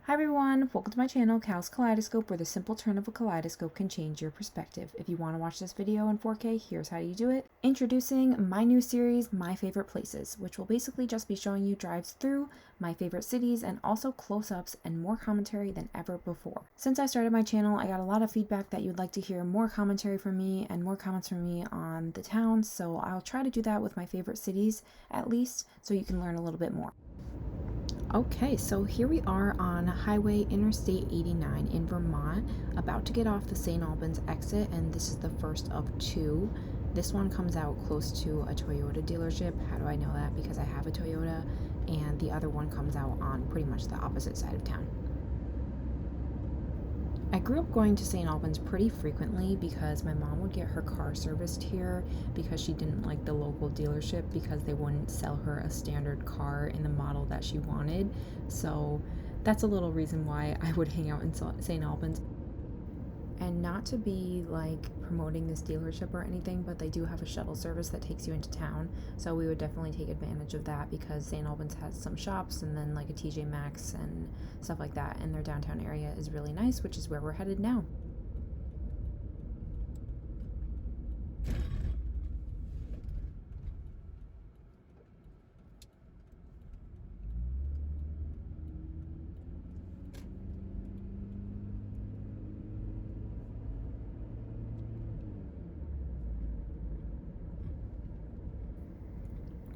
Hi everyone, welcome to my channel, Cal's Kaleidoscope, where the simple turn of a kaleidoscope can change your perspective. If you want to watch this video in 4K, here's how you do it. Introducing my new series, My Favorite Places, which will basically just be showing you drives through my favorite cities and also close-ups and more commentary than ever before. Since I started my channel, I got a lot of feedback that you'd like to hear more commentary from me and more comments from me on the towns, so I'll try to do that with my favorite cities at least, so you can learn a little bit more. Okay, so here we are on Highway Interstate 89 in Vermont, about to get off the St. Albans exit, and this is the first of two. This one comes out close to a Toyota dealership. How do I know that? Because I have a Toyota, and the other one comes out on pretty much the opposite side of town. I grew up going to St. Albans pretty frequently because my mom would get her car serviced here because she didn't like the local dealership because they wouldn't sell her a standard car in the model that she wanted. So that's a little reason why I would hang out in St. Albans. And not to be like promoting this dealership or anything, but they do have a shuttle service that takes you into town, so we would definitely take advantage of that because St. Albans has some shops and then like a TJ Maxx and stuff like that, and their downtown area is really nice, which is where we're headed now.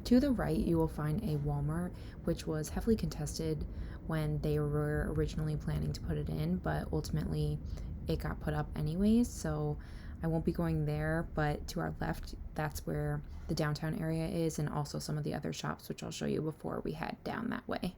To the right, you will find a Walmart, which was heavily contested when they were originally planning to put it in, but ultimately it got put up anyways, so I won't be going there. But to our left, that's where the downtown area is, and also some of the other shops, which I'll show you before we head down that way.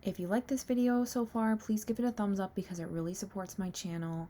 If you like this video so far, please give it a thumbs up because it really supports my channel.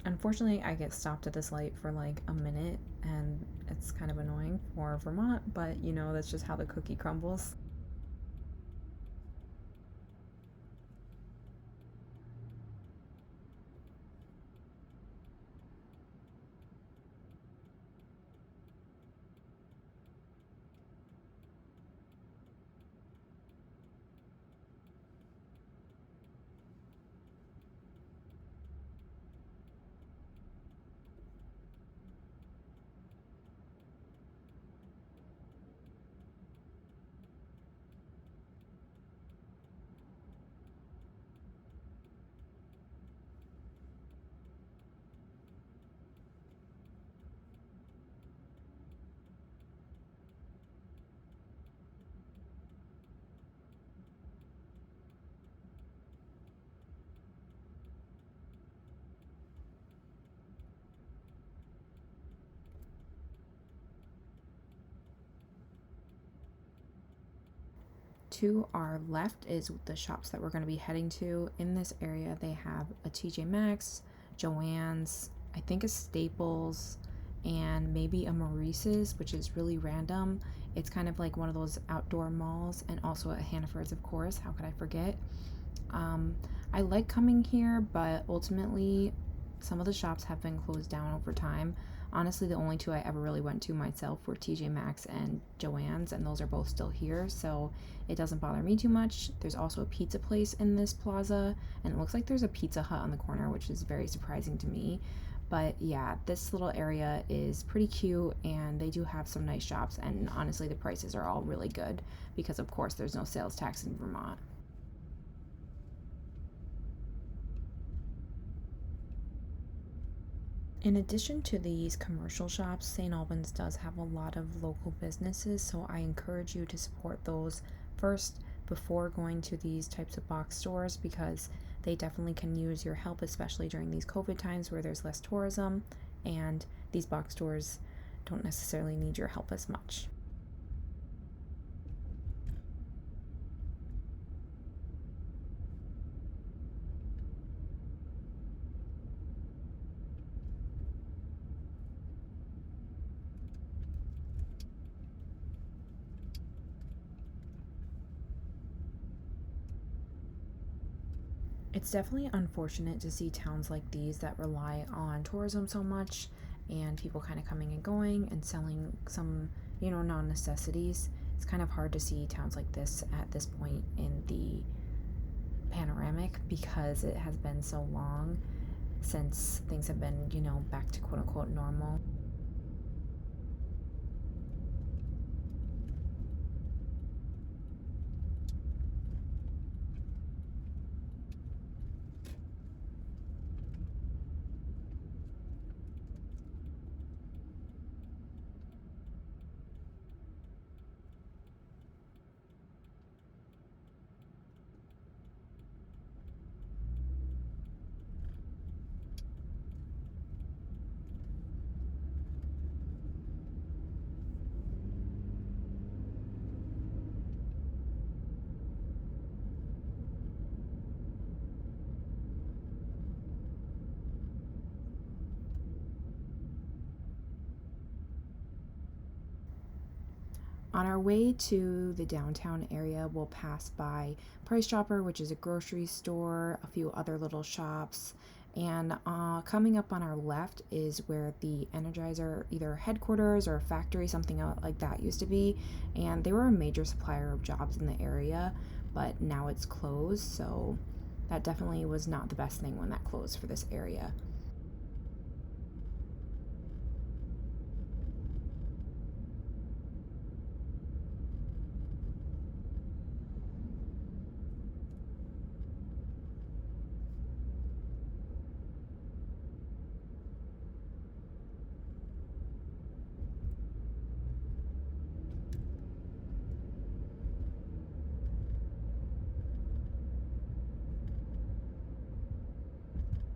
Unfortunately, I get stopped at this light for like a minute, and it's kind of annoying for Vermont, but you know, that's just how the cookie crumbles. To our left is the shops that we're going to be heading to. In this area, they have a TJ Maxx, Joann's, I think a Staples, and maybe a Maurice's, which is really random. It's kind of like one of those outdoor malls, and also a Hannahford's, of course. How could I forget? I like coming here, but ultimately some of the shops have been closed down over time. Honestly, the only two I ever really went to myself were TJ Maxx and Joann's, and those are both still here, so it doesn't bother me too much. There's also a pizza place in this plaza, and it looks like there's a Pizza Hut on the corner, which is very surprising to me. But yeah, this little area is pretty cute, and they do have some nice shops, and honestly, the prices are all really good because, of course, there's no sales tax in Vermont. In addition to these commercial shops, St. Albans does have a lot of local businesses, so I encourage you to support those first before going to these types of box stores, because they definitely can use your help, especially during these COVID times where there's less tourism, and these box stores don't necessarily need your help as much. It's definitely unfortunate to see towns like these that rely on tourism so much and people kind of coming and going and selling some, non necessities. It's kind of hard to see towns like this at this point in the panoramic because it has been so long since things have been, back to quote unquote normal. On our way to the downtown area, we'll pass by Price Chopper, which is a grocery store, a few other little shops, and coming up on our left is where the Energizer either headquarters or factory, something like that used to be, and they were a major supplier of jobs in the area, but now it's closed, so that definitely was not the best thing when that closed for this area.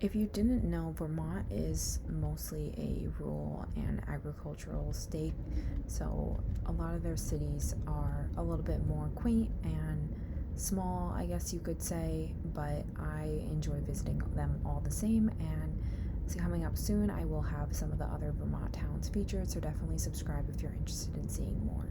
If you didn't know, Vermont is mostly a rural and agricultural state, so a lot of their cities are a little bit more quaint and small, I guess you could say, but I enjoy visiting them all the same. And so coming up soon, I will have some of the other Vermont towns featured, so definitely subscribe if you're interested in seeing more.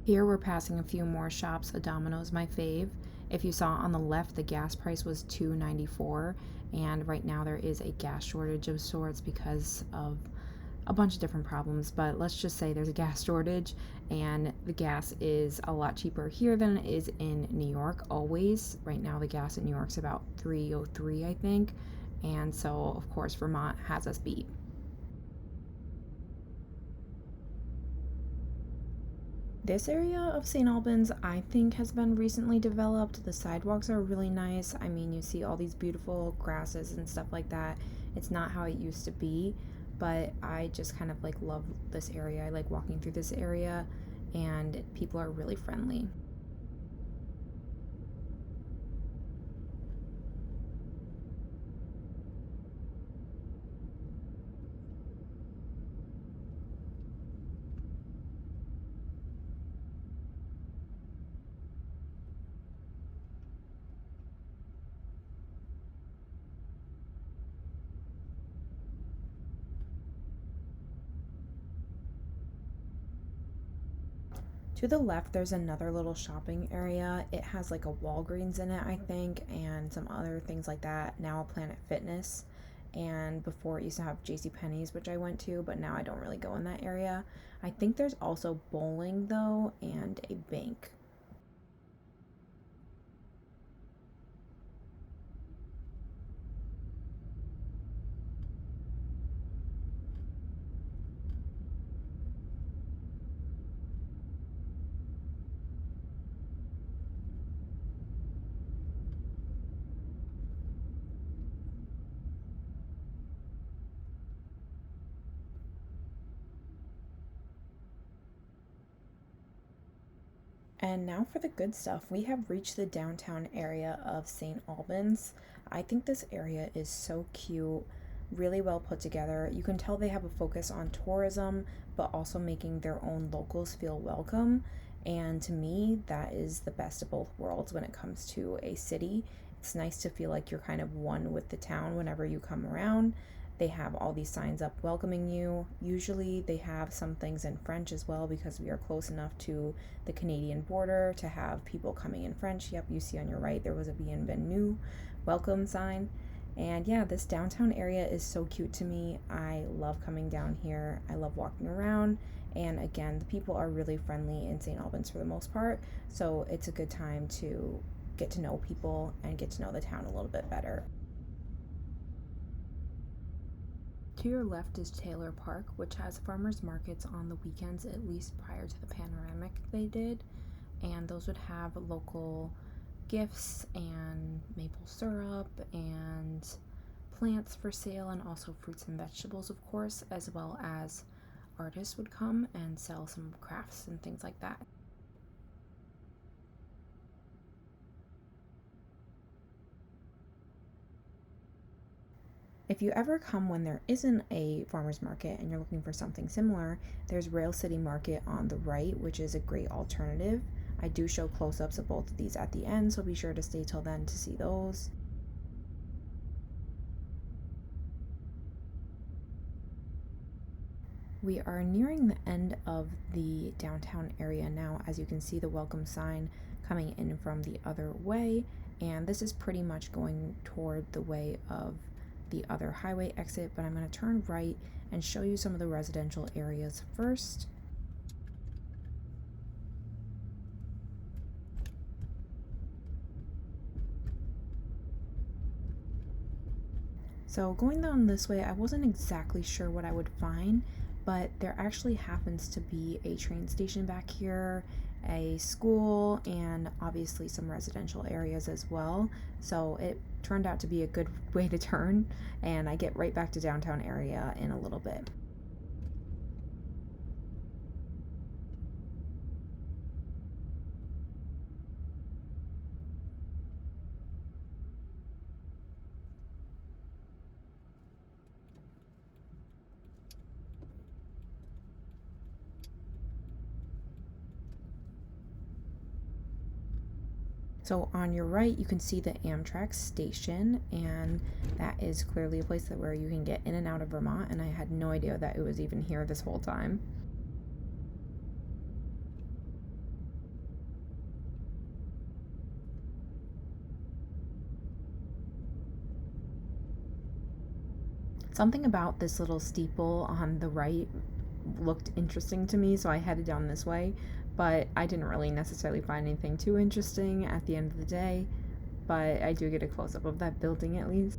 Here we're passing a few more shops. A Domino's my fave. If you saw on the left, the gas price was $2.94, and right now there is a gas shortage of sorts because of a bunch of different problems, but let's just say there's a gas shortage, and the gas is a lot cheaper here than it is in New York always. Right now the gas in New York's about $3.03, I think, and so of course Vermont has us beat. This area of St. Albans, I think, has been recently developed. The sidewalks are really nice. I mean, you see all these beautiful grasses and stuff like that. It's not how it used to be, but I just kind of love this area. I like walking through this area, and people are really friendly. To the left, there's another little shopping area. It has like a Walgreens in it, I think, and some other things like that. Now Planet Fitness. And before it used to have JCPenney's, which I went to, but now I don't really go in that area. I think there's also bowling though, and a bank. And now for the good stuff. We have reached the downtown area of St. Albans. I think this area is so cute, really well put together. You can tell they have a focus on tourism, but also making their own locals feel welcome. And to me, that is the best of both worlds when it comes to a city. It's nice to feel like you're kind of one with the town whenever you come around. They have all these signs up welcoming you. Usually they have some things in French as well because we are close enough to the Canadian border to have people coming in French. Yep, you see on your right there was a bienvenue welcome sign. And yeah, this downtown area is so cute to me. I love coming down here. I love walking around. And again, the people are really friendly in St. Albans for the most part. So it's a good time to get to know people and get to know the town a little bit better. To your left is Taylor Park, which has farmers markets on the weekends, at least prior to the panoramic they did. And those would have local gifts and maple syrup and plants for sale, and also fruits and vegetables, of course, as well as artists would come and sell some crafts and things like that. If you ever come when there isn't a farmer's market and you're looking for something similar, there's Rail City Market on the right, which is a great alternative. I do show close-ups of both of these at the end, so be sure to stay till then to see those. We are nearing the end of the downtown area now. As you can see, the welcome sign coming in from the other way, and this is pretty much going toward the way of the other highway exit, but I'm going to turn right and show you some of the residential areas first. So going down this way, I wasn't exactly sure what I would find, but there actually happens to be a train station back here, a school, and obviously some residential areas as well. So it turned out to be a good way to turn, and I get right back to downtown area in a little bit. So on your right, you can see the Amtrak station, and that is clearly a place that where you can get in and out of Vermont, and I had no idea that it was even here this whole time. Something about this little steeple on the right looked interesting to me, so I headed down this way, but I didn't really necessarily find anything too interesting at the end of the day, but I do get a close-up of that building at least.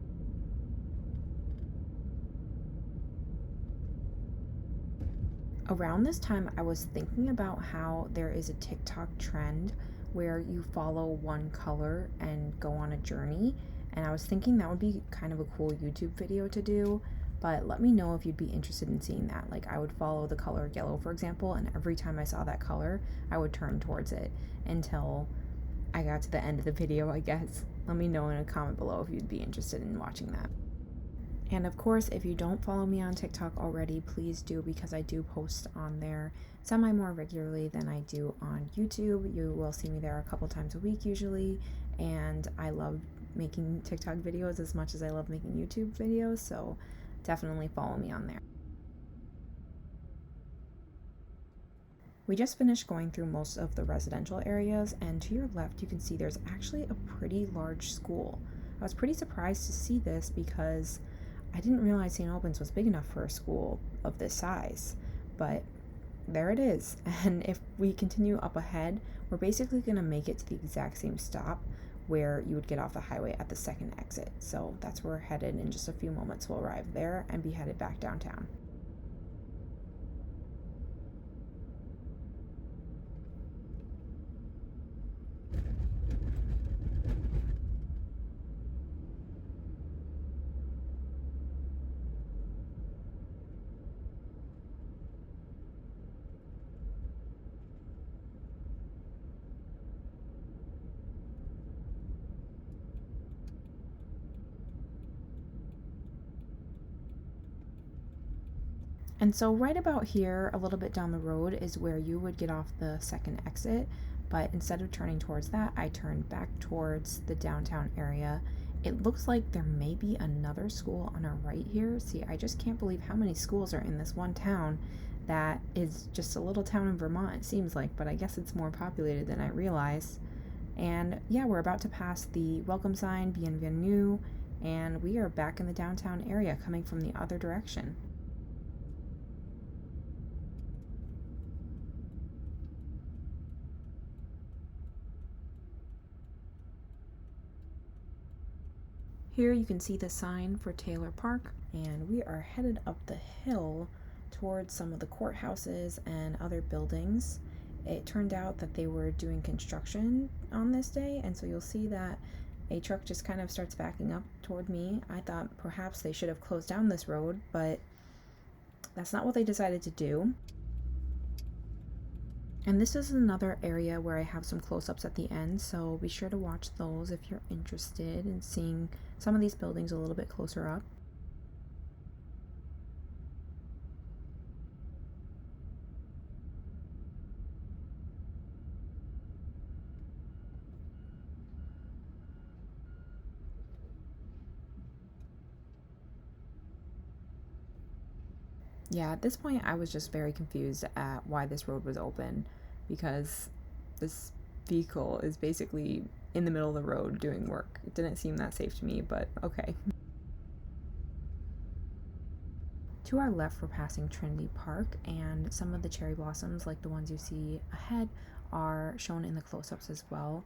Around this time, I was thinking about how there is a TikTok trend where you follow one color and go on a journey, and I was thinking that would be kind of a cool YouTube video to do, but let me know if you'd be interested in seeing that. Like, I would follow the color yellow, for example, and every time I saw that color, I would turn towards it until I got to the end of the video, I guess. Let me know in a comment below if you'd be interested in watching that. And of course, if you don't follow me on TikTok already, please do, because I do post on there semi more regularly than I do on YouTube. You will see me there a couple times a week usually, and I love making TikTok videos as much as I love making YouTube videos, so definitely follow me on there. We just finished going through most of the residential areas, and to your left you can see there's actually a pretty large school. I was pretty surprised to see this because I didn't realize St. Albans was big enough for a school of this size, but there it is. And if we continue up ahead, we're basically going to make it to the exact same stop where you would get off the highway at the second exit. So that's where we're headed. In just a few moments we'll arrive there and be headed back downtown. And so right about here, a little bit down the road, is where you would get off the second exit. But instead of turning towards that, I turned back towards the downtown area. It looks like there may be another school on our right here. See, I just can't believe how many schools are in this one town that is just a little town in Vermont, it seems like, but I guess it's more populated than I realized. And yeah, we're about to pass the welcome sign, Bienvenue, and we are back in the downtown area coming from the other direction. Here you can see the sign for Taylor Park, and we are headed up the hill towards some of the courthouses and other buildings. It turned out that they were doing construction on this day, and so you'll see that a truck just kind of starts backing up toward me. I thought perhaps they should have closed down this road, but that's not what they decided to do. And this is another area where I have some close-ups at the end, so be sure to watch those if you're interested in seeing some of these buildings a little bit closer up. Yeah, at this point I was just very confused at why this road was open, because this vehicle is basically in the middle of the road doing work. It didn't seem that safe to me, but okay. To our left, we're passing Trinity Park, and some of the cherry blossoms, like the ones you see ahead, are shown in the close-ups as well.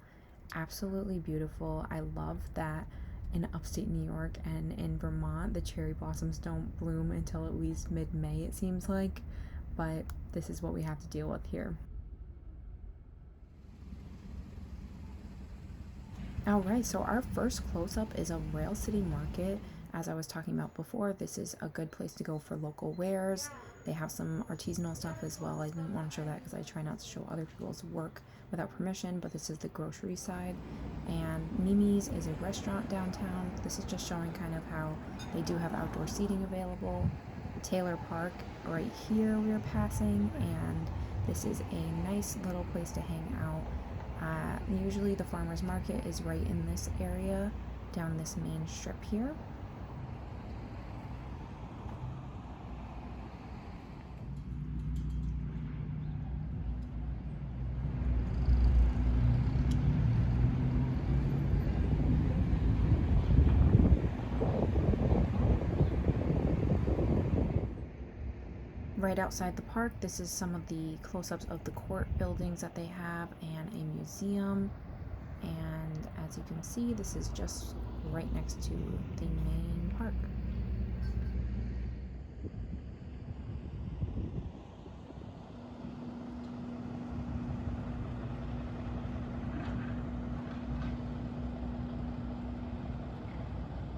Absolutely beautiful. I love that in upstate New York and in Vermont, the cherry blossoms don't bloom until at least mid-May, it seems like, but this is what we have to deal with here. Alright, so our first close-up is a Rail City Market. As I was talking about before, this is a good place to go for local wares. They have some artisanal stuff as well. I didn't want to show that because I try not to show other people's work without permission, but this is the grocery side. And Mimi's is a restaurant downtown. This is just showing kind of how they do have outdoor seating available. Taylor Park right here we're passing, and this is a nice little place to hang out. Usually the farmer's market is right in this area, down this main strip here. Right outside the park, this is some of the close-ups of the court buildings that they have and a museum. And as you can see, this is just right next to the main park.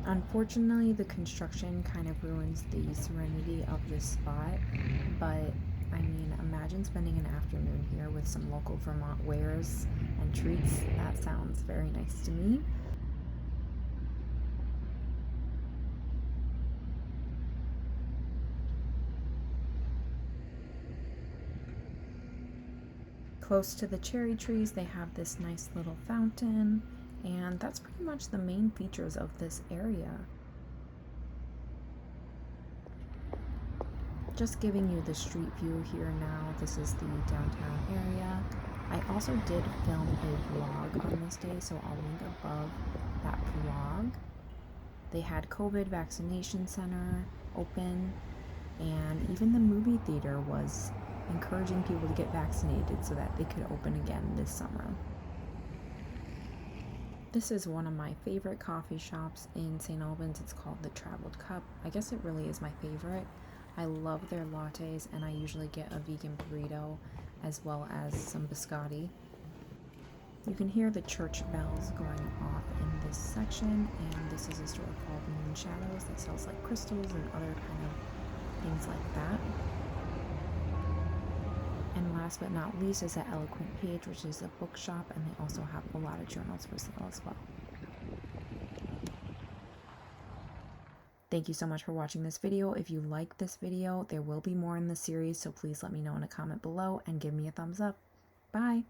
Unfortunately, the construction kind of ruins the serenity of this spot, but I mean, imagine spending an afternoon here with some local Vermont wares and treats. That sounds very nice to me. Close to the cherry trees, they have this nice little fountain, and that's pretty much the main features of this area. Just giving you the street view here now. This is the downtown area. I also did film a vlog on this day, so I'll link above that vlog. They had COVID vaccination center open, and even the movie theater was encouraging people to get vaccinated so that they could open again this summer. This is one of my favorite coffee shops in St. Albans. It's called the Traveled Cup. I guess it really is my favorite. I love their lattes, and I usually get a vegan burrito as well as some biscotti. You can hear the church bells going off in this section, and this is a store called Moon Shadows that sells like crystals and other kind of things like that. And last but not least is the Eloquent Page, which is a bookshop, and they also have a lot of journals for sale as well. Thank you so much for watching this video. If you like this video, there will be more in the series, so please let me know in a comment below and give me a thumbs up. Bye!